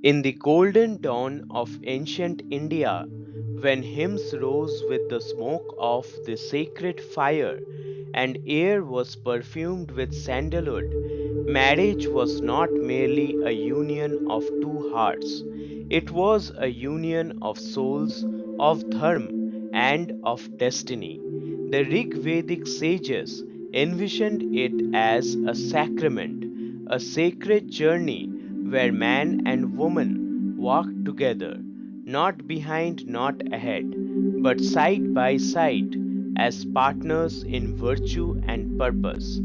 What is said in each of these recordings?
In the golden dawn of ancient India, when hymns rose with the smoke of the sacred fire and air was perfumed with sandalwood, marriage was not merely a union of two hearts. It was a union of souls, of dharma, and of destiny. The Rigvedic sages envisioned it as a sacrament, a sacred journey where man and woman walk together, not behind, not ahead, but side by side as partners in virtue and purpose.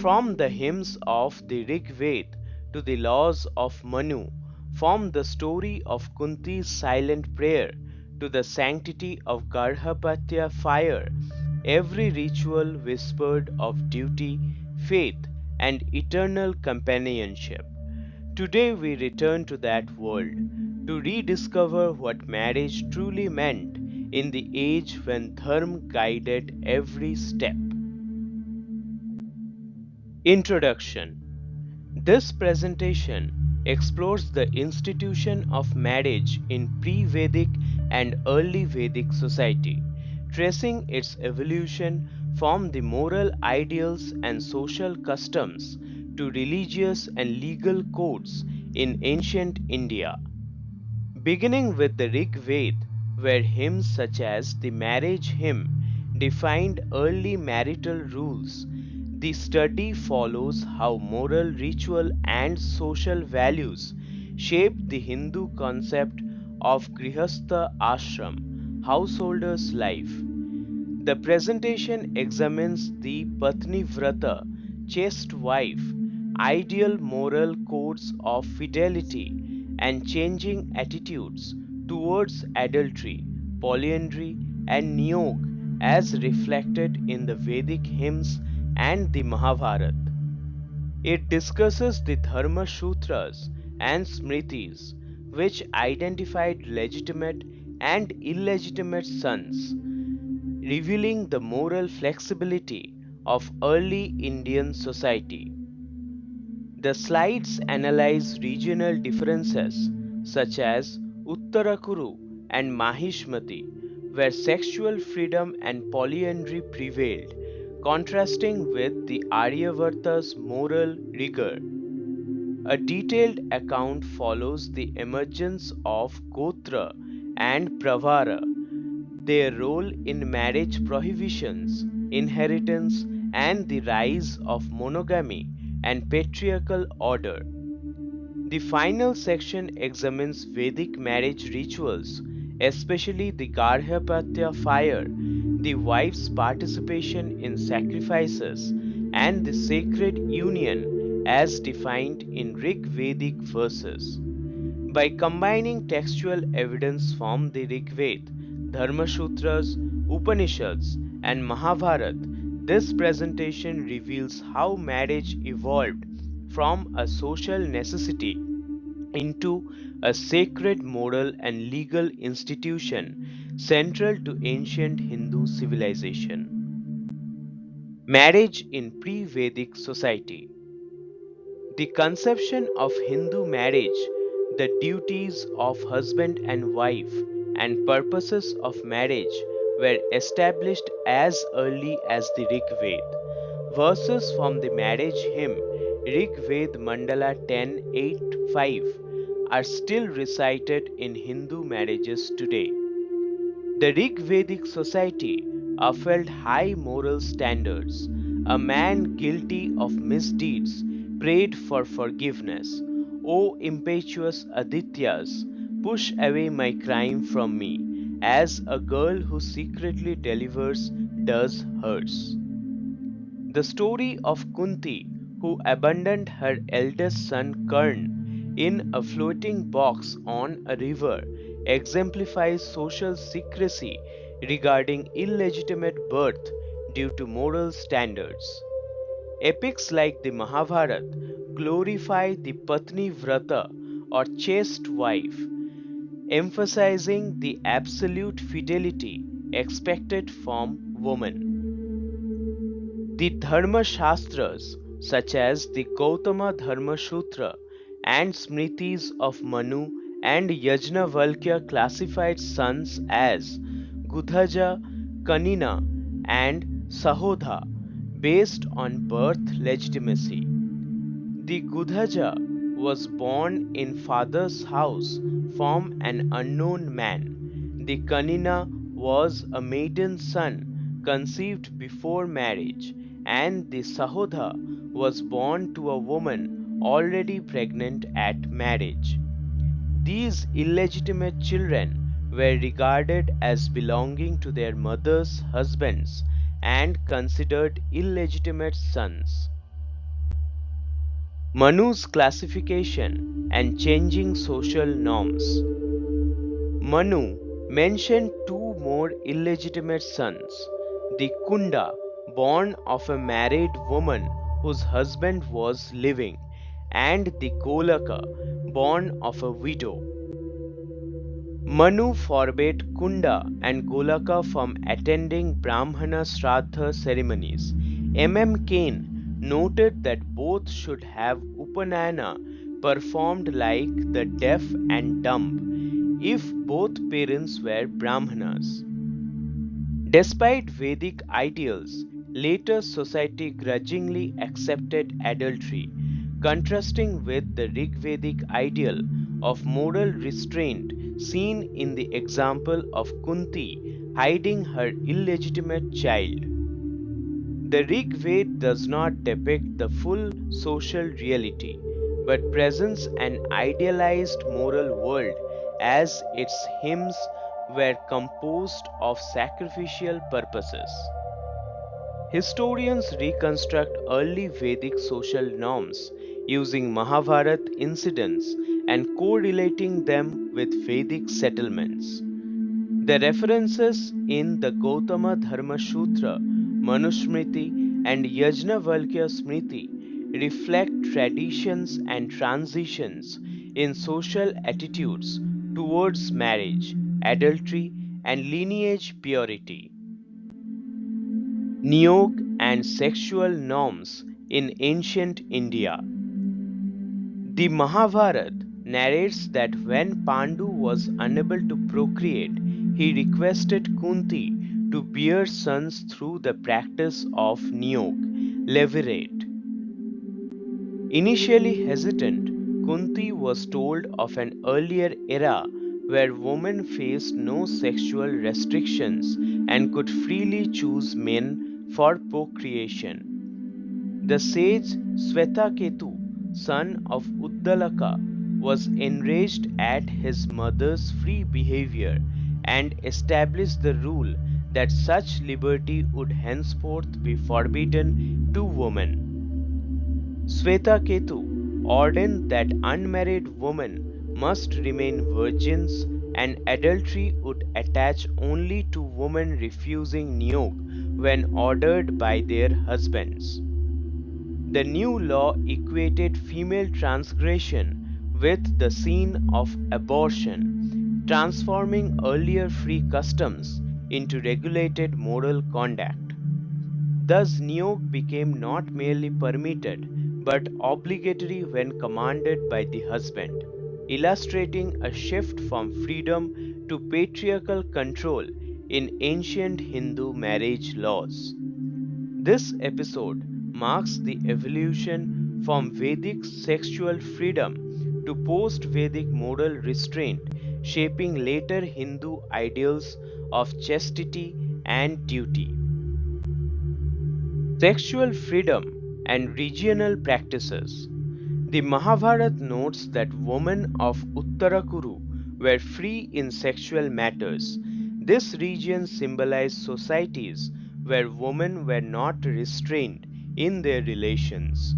From the hymns of the Rigved to the laws of Manu, from the story of Kunti's silent prayer to the sanctity of Garhapatya fire, every ritual whispered of duty, faith, and eternal companionship. Today we return to that world to rediscover what marriage truly meant in the age when Dharma guided every step. Introduction. This presentation explores the institution of marriage in pre Vedic and early Vedic society, tracing its evolution from the moral ideals and social customs to religious and legal codes in ancient India. Beginning with the Rig Veda, where hymns such as the marriage hymn defined early marital rules, the study follows how moral, ritual, and social values shaped the Hindu concept of Grihastha ashram, householder's life. The presentation examines the Patni Vrata, chaste wife, ideal moral codes of fidelity, and changing attitudes towards adultery, polyandry, and niyog as reflected in the Vedic hymns and the Mahabharata. It discusses the Dharma Sutras and Smritis, which identified legitimate and illegitimate sons, revealing the moral flexibility of early Indian society. The slides analyze regional differences such as Uttarakuru and Mahishmati, where sexual freedom and polyandry prevailed, contrasting with the Aryavarta's moral rigor. A detailed account follows the emergence of gotra and pravara, their role in marriage prohibitions, inheritance, and the rise of monogamy and patriarchal order. The final section examines Vedic marriage rituals, especially the Garhapatya fire, the wife's participation in sacrifices, and the sacred union as defined in Rig Vedic verses. By combining textual evidence from the Rigved, Dharma Sutras, Upanishads, and Mahabharata, this presentation reveals how marriage evolved from a social necessity into a sacred moral and legal institution central to ancient Hindu civilization. Marriage in pre Vedic society. The conception of Hindu marriage, the duties of husband and wife, and purposes of marriage were established as early as the Rig Veda. Verses from the marriage hymn Rig Veda Mandala 10:8-5 are still recited in Hindu marriages today. The Rig Vedic society upheld high moral standards. A man guilty of misdeeds prayed for forgiveness. O impetuous Adityas, push away my crime from me, as a girl who secretly delivers does hers. The story of Kunti, who abandoned her eldest son Karn in a floating box on a river, exemplifies social secrecy regarding illegitimate birth due to moral standards. Epics like the Mahabharata glorify the Patni Vrata or chaste wife, emphasizing the absolute fidelity expected from woman. The Dharma Shastras, such as the Gautama Dharma Sutra and Smritis of Manu and Yajnavalkya classified sons as Gudhaja, Kanina, and Sahodha based on birth legitimacy. The Gudhaja was born in father's house from an unknown man. The Kanina was a maiden son conceived before marriage, and the Sahodha was born to a woman already pregnant at marriage. These illegitimate children were regarded as belonging to their mothers' husbands and considered illegitimate sons. Manu's classification and changing social norms. Manu mentioned two more illegitimate sons, the Kunda, born of a married woman whose husband was living, and the Golaka, born of a widow. Manu forbade Kunda and Golaka from attending Brahmana Shraddha ceremonies. M. Kane noted that both should have Upanayana performed like the deaf and dumb if both parents were Brahmanas. Despite Vedic ideals, later society grudgingly accepted adultery, contrasting with the Rigvedic ideal of moral restraint seen in the example of Kunti hiding her illegitimate child. The Rig Veda does not depict the full social reality, but presents an idealized moral world as its hymns were composed of sacrificial purposes. Historians reconstruct early Vedic social norms using Mahabharata incidents and correlating them with Vedic settlements. The references in the Gautama Dharma Sutra, Manusmriti, and Yajnavalkya Smriti reflect traditions and transitions in social attitudes towards marriage, adultery, and lineage purity. Niyog and sexual norms in ancient India. The Mahabharata narrates that when Pandu was unable to procreate, he requested Kunti to bear sons through the practice of Niyog, levirate. Initially hesitant, Kunti was told of an earlier era where women faced no sexual restrictions and could freely choose men for procreation. The sage Swetaketu, son of Uddalaka, was enraged at his mother's free behavior and established the rule that such liberty would henceforth be forbidden to women. Swetaketu ordained that unmarried women must remain virgins and adultery would attach only to women refusing niyog when ordered by their husbands. The new law equated female transgression with the sin of abortion, transforming earlier free customs into regulated moral conduct. Thus, niyog became not merely permitted but obligatory when commanded by the husband, illustrating a shift from freedom to patriarchal control in ancient Hindu marriage laws. This episode marks the evolution from Vedic sexual freedom to post Vedic moral restraint, shaping later Hindu ideals of chastity and duty. Sexual freedom and regional practices. The Mahabharata notes that women of Uttarakuru were free in sexual matters. This region symbolized societies where women were not restrained in their relations.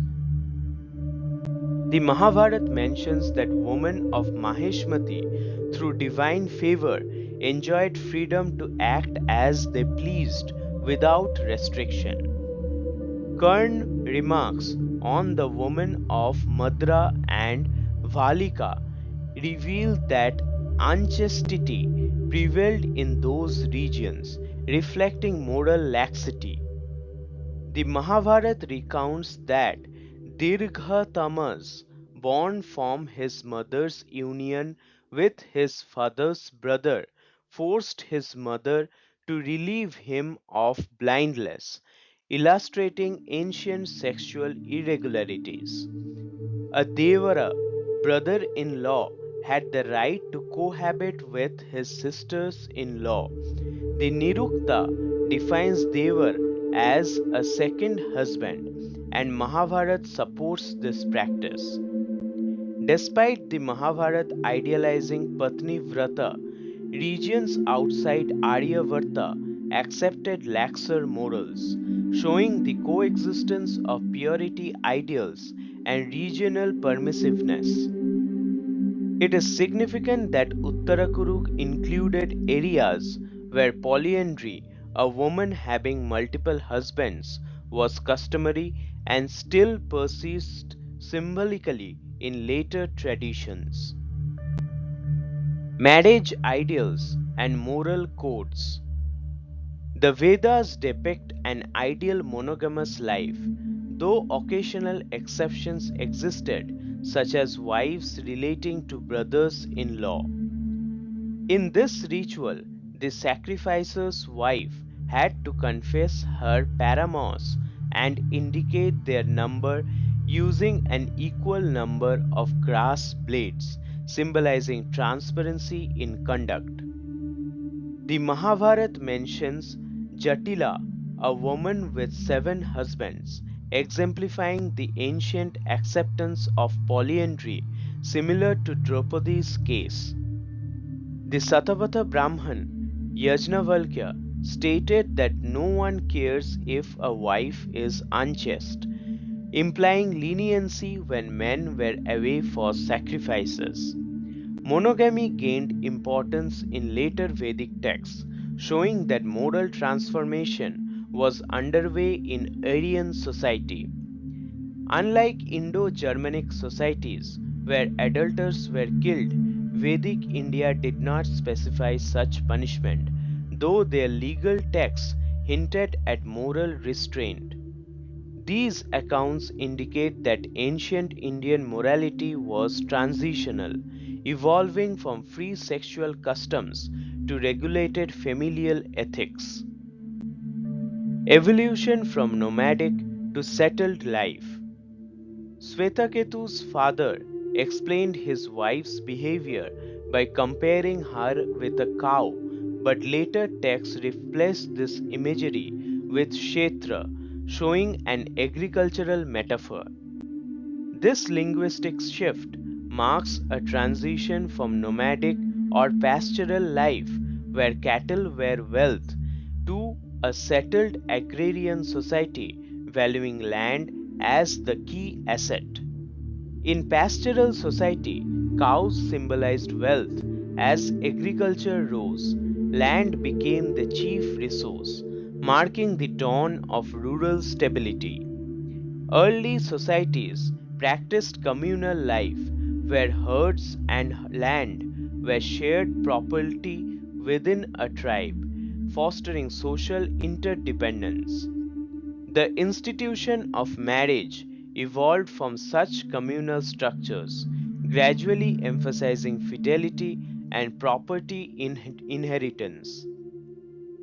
The Mahabharata mentions that women of Maheshmati, through divine favor, enjoyed freedom to act as they pleased without restriction. Kern remarks on the women of Madra and Valika reveal that unchastity prevailed in those regions, reflecting moral laxity. The Mahabharata recounts that Dirgha Tamas, born from his mother's union with his father's brother, forced his mother to relieve him of blindness, illustrating ancient sexual irregularities. A Devara, brother-in-law, had the right to cohabit with his sisters-in-law. The Nirukta defines Devar as a second husband, and Mahabharata supports this practice. Despite the Mahabharata idealizing Patni Vrata, regions outside Aryavarta accepted laxer morals, showing the coexistence of purity ideals and regional permissiveness. It is significant that Uttarakuruk included areas where polyandry, a woman having multiple husbands, was customary and still persists symbolically in later traditions. Marriage ideals and moral codes. The Vedas depict an ideal monogamous life, though occasional exceptions existed, such as wives relating to brothers in law. In this ritual, the sacrificer's wife had to confess her paramours and indicate their number using an equal number of grass blades, symbolizing transparency in conduct. The Mahabharata mentions Jatila, a woman with 7 husbands, exemplifying the ancient acceptance of polyandry similar to Draupadi's case. The Satavata Brahman, Yajnavalkya, stated that no one cares if a wife is unchaste, implying leniency when men were away for sacrifices. Monogamy gained importance in later Vedic texts, showing that moral transformation was underway in Aryan society. Unlike Indo-Germanic societies, where adulterers were killed, Vedic India did not specify such punishment, though their legal texts hinted at moral restraint. These accounts indicate that ancient Indian morality was transitional, evolving from free sexual customs to regulated familial ethics. Evolution from nomadic to settled life. Svetaketu's father explained his wife's behavior by comparing her with a cow, but later texts replaced this imagery with Kshetra, showing an agricultural metaphor. This linguistic shift marks a transition from nomadic or pastoral life, where cattle were wealth, to a settled agrarian society valuing land as the key asset. In pastoral society, cows symbolized wealth. As agriculture rose, land became the chief resource, marking the dawn of rural stability. Early societies practiced communal life, where herds and land were shared property within a tribe, fostering social interdependence. The institution of marriage evolved from such communal structures, gradually emphasizing fidelity and property inheritance.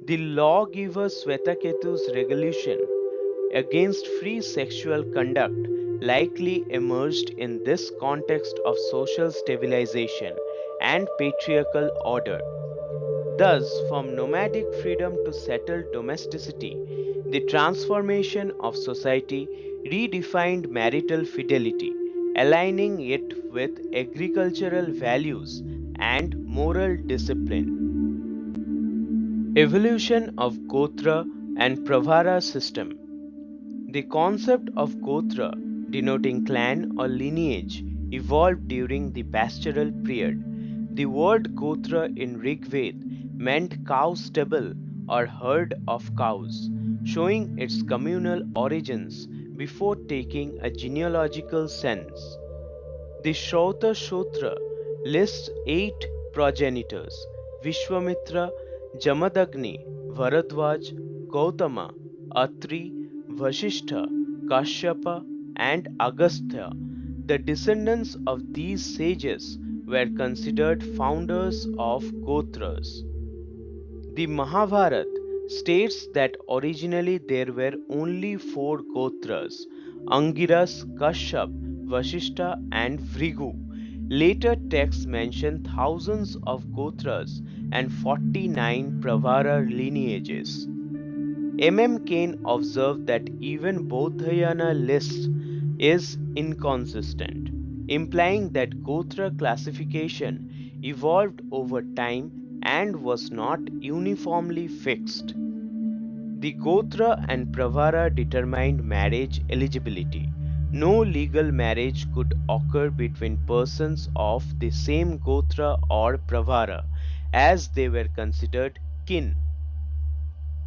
The lawgiver Svetaketu's regulation against free sexual conduct likely emerged in this context of social stabilization and patriarchal order. Thus, from nomadic freedom to settled domesticity, the transformation of society redefined marital fidelity, aligning it with agricultural values and moral discipline. Evolution of gotra and pravara system. The concept of gotra, denoting clan or lineage, evolved during the pastoral period. The word gotra in Rigved meant cow stable or herd of cows, showing its communal origins before taking a genealogical sense. The Shrotashotra lists 8 progenitors: Vishwamitra, Jamadagni, Bharadwaj, Gautama, Atri, Vasishtha, Kashyapa, and Agastya. The descendants of these sages were considered founders of gotras. The Mahabharata states that originally there were only four gotras: Angiras, Kashyap, Vashishta, and Vrigu. Later texts mention thousands of gotras and 49 pravara lineages. Kane observed that even Bodhayana list is inconsistent, implying that Gotra classification evolved over time and was not uniformly fixed. The Gotra and Pravara determined marriage eligibility. No legal marriage could occur between persons of the same Gotra or Pravara, as they were considered kin.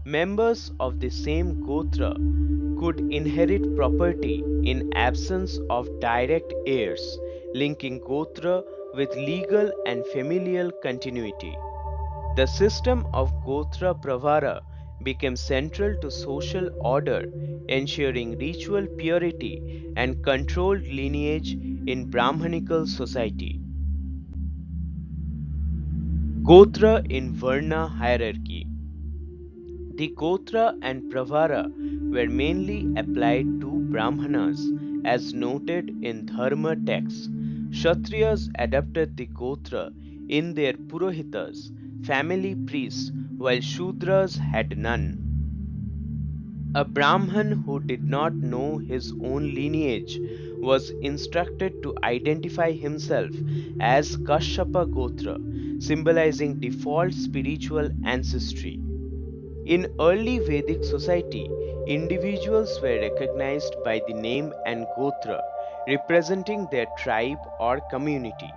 Members of the same gotra could inherit property in absence of direct heirs, linking gotra with legal and familial continuity. The system of gotra pravara became central to social order, ensuring ritual purity and controlled lineage in Brahmanical society. Gotra in Varna hierarchy. The gotra and pravara were mainly applied to Brahmanas, as noted in Dharma texts. Kshatriyas adopted the gotra in their purohitas, family priests, while Shudras had none. A Brahman who did not know his own lineage was instructed to identify himself as Kashyapa Gotra, symbolizing default spiritual ancestry. In early Vedic society, individuals were recognized by the name and gotra, representing their tribe or community.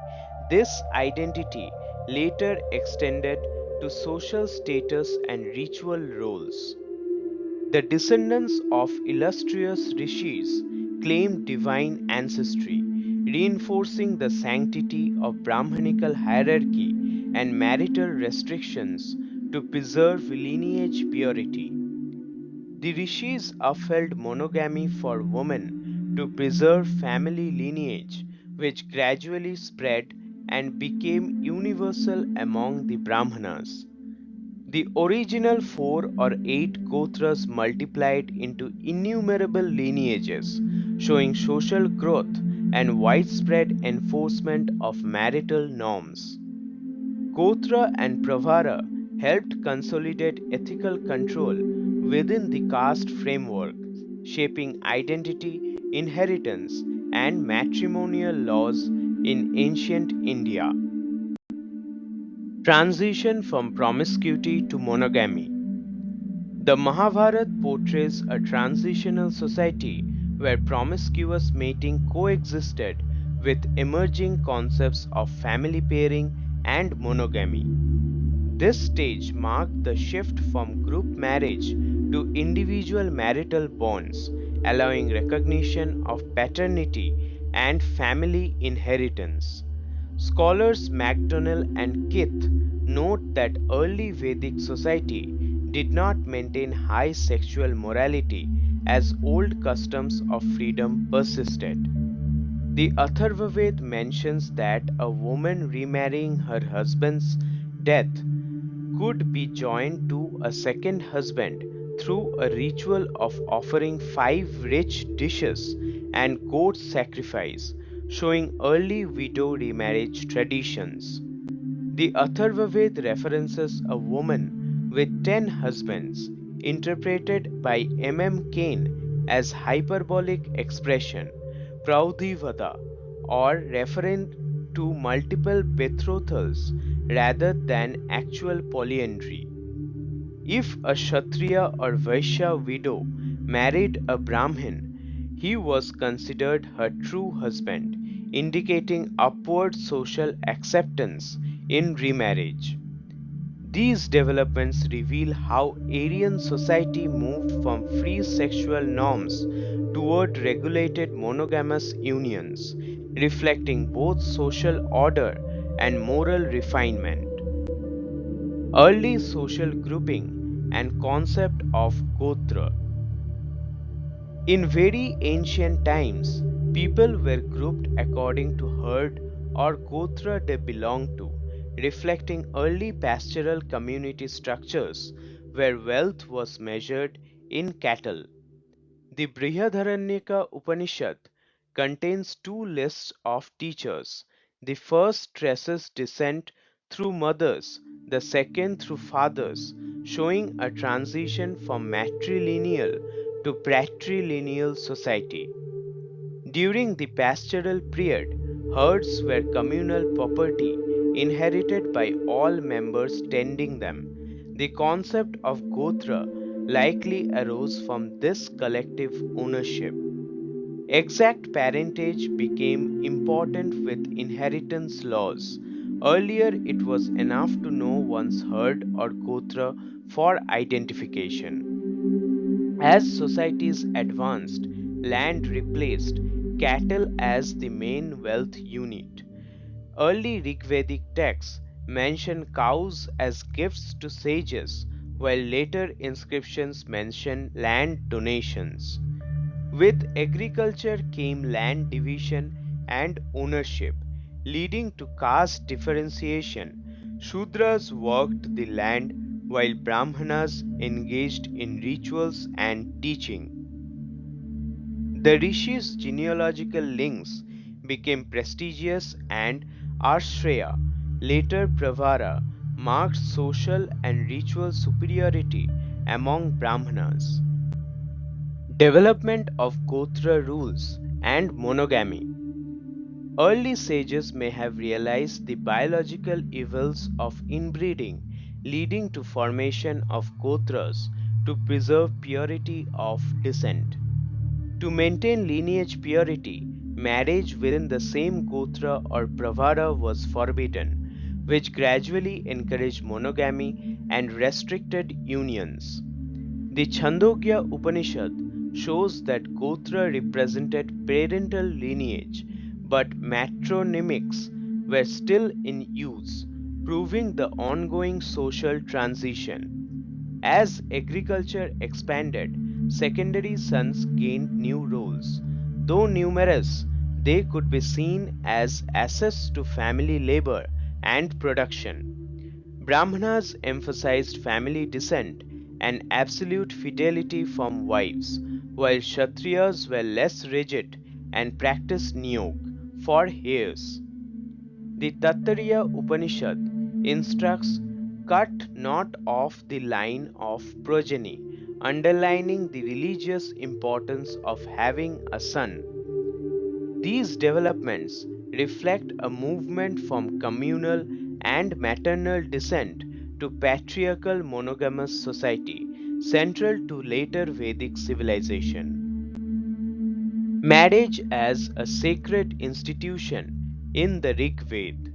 This identity later extended to social status and ritual roles. The descendants of illustrious rishis claimed divine ancestry, reinforcing the sanctity of Brahmanical hierarchy and marital restrictions to preserve lineage purity. The rishis upheld monogamy for women to preserve family lineage, which gradually spread and became universal among the Brahmanas. The original four or eight gotras multiplied into innumerable lineages, showing social growth and widespread enforcement of marital norms. Gotra and Pravara helped consolidate ethical control within the caste framework, shaping identity, inheritance, and matrimonial laws in ancient India. Transition from promiscuity to monogamy. The Mahabharata portrays a transitional society where promiscuous mating coexisted with emerging concepts of family pairing and monogamy. This stage marked the shift from group marriage to individual marital bonds, allowing recognition of paternity and family inheritance. Scholars MacDonnell and Kith note that early Vedic society did not maintain high sexual morality as old customs of freedom persisted. The Atharvaved mentions that a woman remarrying her husband's death could be joined to a second husband through a ritual of offering five rich dishes and goat sacrifice, showing early widow remarriage traditions. The Atharvaved references a woman with 10 husbands, interpreted by Kane as hyperbolic expression, Praudhivada, or referring to multiple betrothals rather than actual polyandry. If a Kshatriya or Vaishya widow married a Brahmin, he was considered her true husband, indicating upward social acceptance in remarriage. These developments reveal how Aryan society moved from free sexual norms toward regulated monogamous unions, reflecting both social order and moral refinement. Early social grouping and concept of gotra. In very ancient times, People were grouped according to herd or gotra they belonged to, reflecting early pastoral community structures where wealth was measured in cattle. The Brihadaranyaka Upanishad contains two lists of teachers. The first traces descent through mothers, the second through fathers, showing a transition from matrilineal to patrilineal society. During the pastoral period, herds were communal property inherited by all members tending them. The concept of gotra likely arose from this collective ownership. Exact parentage became important with inheritance laws. Earlier, it was enough to know one's herd or gotra for identification. As societies advanced, land replaced cattle as the main wealth unit. Early Rigvedic texts mention cows as gifts to sages, while later inscriptions mention land donations. With agriculture came land division and ownership, leading to caste differentiation. Shudras worked the land while Brahmanas engaged in rituals and teaching. The rishis' genealogical links became prestigious and Ashreya, later Pravara, marked social and ritual superiority among Brahmanas. Development of Gotra rules and monogamy. Early sages may have realized the biological evils of inbreeding, leading to formation of Gotras to preserve purity of descent. To maintain lineage purity, marriage within the same gotra or pravara was forbidden, which gradually encouraged monogamy and restricted unions. The Chandogya Upanishad shows that gotra represented parental lineage, but matronymics were still in use, proving the ongoing social transition. As agriculture expanded, secondary sons gained new roles. Though numerous, they could be seen as assets to family labor and production. Brahmanas emphasized family descent and absolute fidelity from wives, while Kshatriyas were less rigid and practiced niyog for heirs. The Tattariya Upanishad instructs cut not off the line of progeny, underlining the religious importance of having a son. These developments reflect a movement from communal and maternal descent to patriarchal monogamous society, central to later Vedic civilization. Marriage as a sacred institution in the Rig Veda.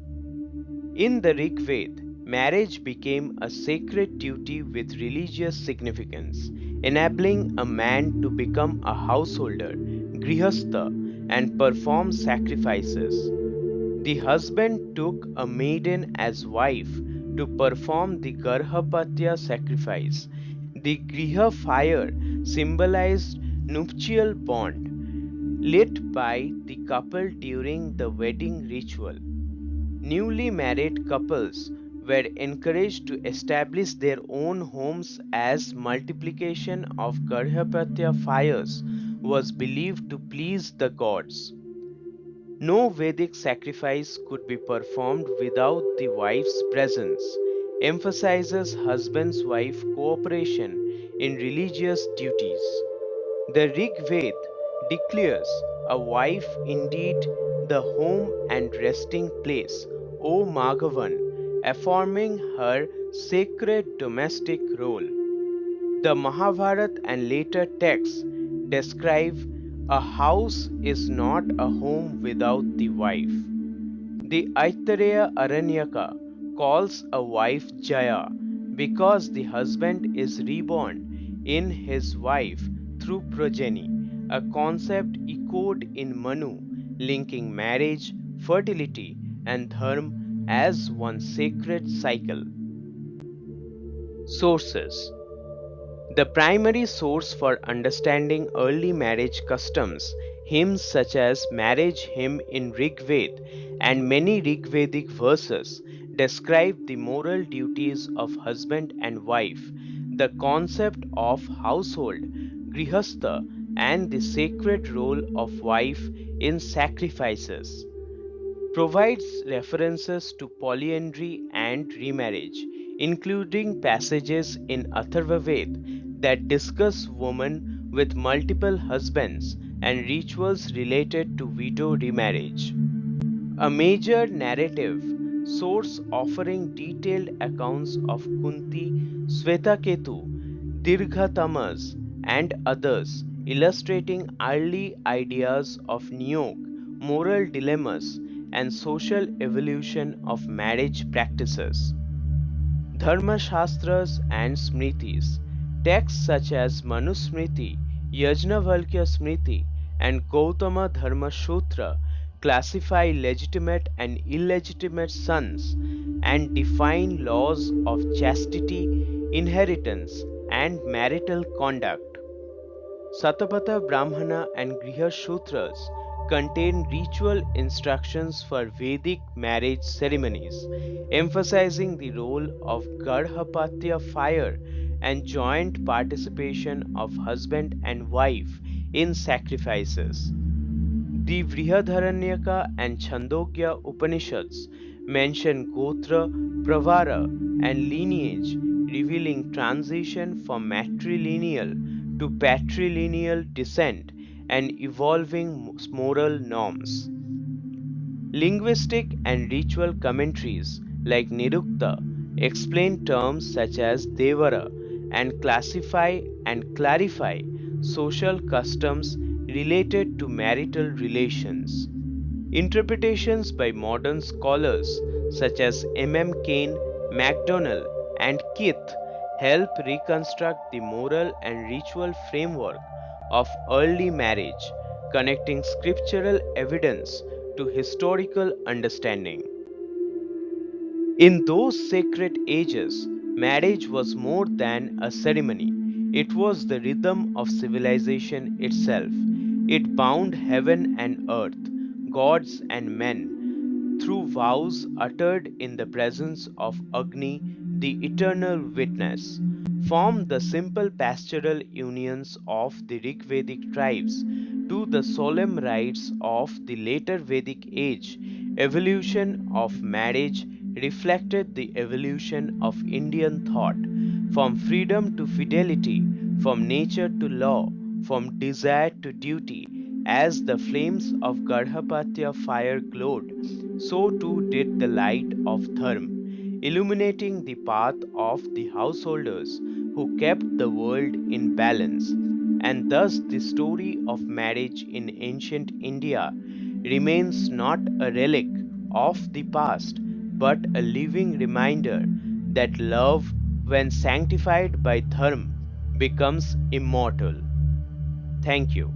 In the Rig Veda, marriage became a sacred duty with religious significance, enabling a man to become a householder, grihastha, and perform sacrifices. The husband took a maiden as wife to perform the Garhapatya sacrifice. The Griha fire symbolized nuptial bond lit by the couple during the wedding ritual. Newly married couples were encouraged to establish their own homes as multiplication of Garhapatya fires was believed to please the gods. No Vedic sacrifice could be performed without the wife's presence, emphasizes husband's wife cooperation in religious duties. The Rig Veda declares a wife indeed the home and resting place, O Maghavan, affirming her sacred domestic role. The Mahabharata and later texts describe a house is not a home without the wife. The Aitareya Aranyaka calls a wife Jaya because the husband is reborn in his wife through progeny, a concept echoed in Manu, linking marriage, fertility, and dharma as one sacred cycle. Sources. The primary source for understanding early marriage customs Hymns such as Marriage Hymn in Rigved and many Rigvedic verses describe the moral duties of husband and wife, the concept of household, grihastha, and the sacred role of wife in sacrifices. Provides references to polyandry and remarriage, including passages in Atharvaved that discuss women with multiple husbands and rituals related to widow remarriage. A major narrative source offering detailed accounts of Kunti, Svetaketu, Dirghatamas, and others, illustrating early ideas of niyog, moral dilemmas, and social evolution of marriage practices. Dharma Shastras and Smritis. Texts such as Manusmriti, Yajnavalkya Smriti, and Gautama Dharma Sutra classify legitimate and illegitimate sons and define laws of chastity, inheritance, and marital conduct. Satapatha Brahmana and Griha Sutras contain ritual instructions for Vedic marriage ceremonies, emphasizing the role of Garhapatya fire and joint participation of husband and wife in sacrifices. The Vrihadharanyaka and Chandogya Upanishads mention gotra, pravara, and lineage, revealing transition from matrilineal to patrilineal descent and evolving moral norms. Linguistic and ritual commentaries like Nirukta explain terms such as devara and classify and clarify social customs related to marital relations. Interpretations by modern scholars such as M. Cain, MacDonald, and Keith help reconstruct the moral and ritual framework of early marriage, connecting scriptural evidence to historical understanding. In those sacred ages, marriage was more than a ceremony, it was the rhythm of civilization itself. It bound heaven and earth, gods and men, through vows uttered in the presence of Agni, the eternal witness, from the simple pastoral unions of the Rigvedic tribes to the solemn rites of the later Vedic age. Evolution of marriage reflected the evolution of Indian thought, from freedom to fidelity, from nature to law, from desire to duty. As the flames of Garhapatya fire glowed, so too did the light of Dharma, illuminating the path of the householders who kept the world in balance. And thus, the story of marriage in ancient India remains not a relic of the past, but a living reminder that love, when sanctified by Dharma, becomes immortal. Thank you.